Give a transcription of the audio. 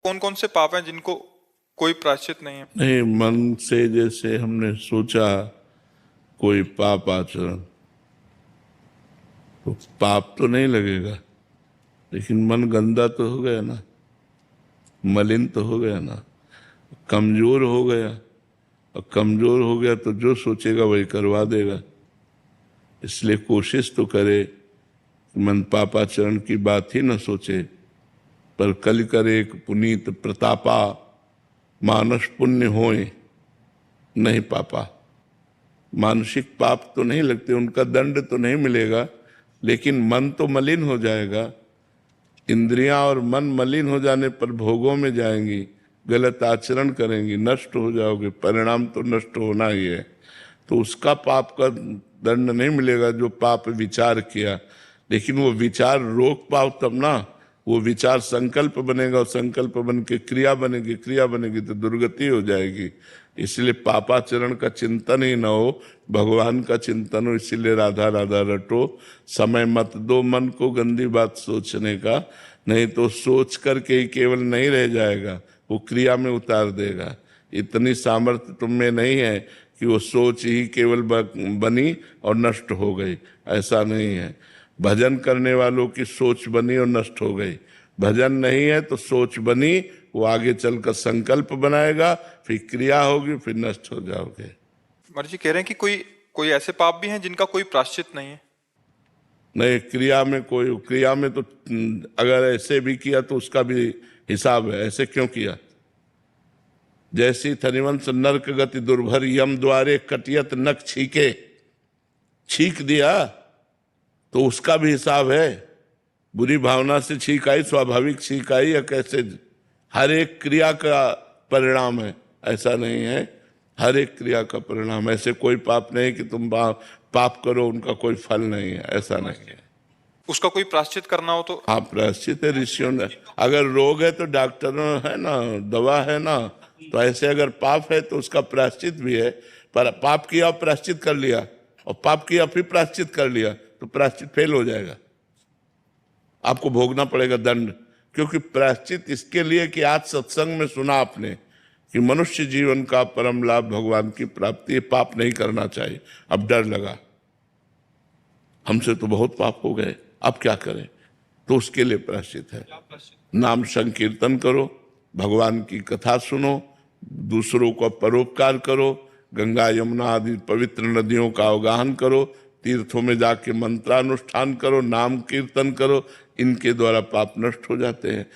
कौन कौन से पाप हैं जिनको कोई प्रायश्चित नहीं है? नहीं, मन से जैसे हमने सोचा कोई पाप आचरण, तो पाप तो नहीं लगेगा, लेकिन मन गंदा तो हो गया ना, मलिन तो हो गया ना, कमजोर हो गया। और कमजोर हो गया तो जो सोचेगा वही करवा देगा। इसलिए कोशिश तो करे मन पापाचरण की बात ही न सोचे, पर कल करे पुनीत प्रतापा, मानस पुण्य होए नहीं पापा। मानसिक पाप तो नहीं लगते, उनका दंड तो नहीं मिलेगा, लेकिन मन तो मलिन हो जाएगा। इंद्रियां और मन मलिन हो जाने पर भोगों में जाएंगी, गलत आचरण करेंगी, नष्ट हो जाओगे, परिणाम तो नष्ट होना ही है। तो उसका पाप का दंड नहीं मिलेगा जो पाप विचार किया, लेकिन वो विचार रोक पाओ तब ना। वो विचार संकल्प बनेगा और संकल्प बन के क्रिया बनेगी, क्रिया बनेगी तो दुर्गति हो जाएगी। इसलिए पापाचरण का चिंतन ही ना हो, भगवान का चिंतन हो। इसीलिए राधा राधा रटो, समय मत दो मन को गंदी बात सोचने का, नहीं तो सोच करके ही केवल नहीं रह जाएगा, वो क्रिया में उतार देगा। इतनी सामर्थ्य तुम में नहीं है कि वो सोच ही केवल बनी और नष्ट हो गई, ऐसा नहीं है। भजन करने वालों की सोच बनी और नष्ट हो गई। भजन नहीं है तो सोच बनी, वो आगे चलकर संकल्प बनाएगा, फिर क्रिया होगी, फिर नष्ट हो जाओगे। महाराज जी कह रहे हैं कि कोई ऐसे पाप भी हैं जिनका कोई प्रायश्चित नहीं है। नहीं, क्रिया में तो अगर ऐसे भी किया तो उसका भी हिसाब है। ऐसे क्यों किया? जैसी थनिवंश नरक गति दुर्भर, यम द्वारे कटियत नख छीके, छीक दिया तो उसका भी हिसाब है। बुरी भावना से छीक आई, स्वाभाविक छीक आई या कैसे? हर एक क्रिया का परिणाम है, ऐसा नहीं है। हर एक क्रिया का परिणाम, ऐसे कोई पाप नहीं कि तुम पाप करो उनका कोई फल नहीं है, ऐसा नहीं है। उसका कोई प्रायश्चित करना हो तो? हाँ, प्रायश्चित है ऋषियों ने। अगर रोग है तो डॉक्टर है ना, दवा है ना। तो ऐसे अगर पाप है तो उसका प्रायश्चित भी है। पर पाप किया और प्रायश्चित कर लिया, और पाप किया फिर प्रायश्चित कर लिया, तो प्रायश्चित फेल हो जाएगा, आपको भोगना पड़ेगा दंड। क्योंकि प्रायश्चित इसके लिए कि आज सत्संग में सुना आपने कि मनुष्य जीवन का परम लाभ भगवान की प्राप्ति, पाप नहीं करना चाहिए। अब डर लगा, हमसे तो बहुत पाप हो गए, अब क्या करें? तो उसके लिए प्रायश्चित है। नाम संकीर्तन करो, भगवान की कथा सुनो, दूसरों को परोपकार करो, गंगा यमुना आदि पवित्र नदियों का अवगाहन करो, तीर्थों में जाके मंत्रानुष्ठान करो, नाम कीर्तन करो। इनके द्वारा पाप नष्ट हो जाते हैं।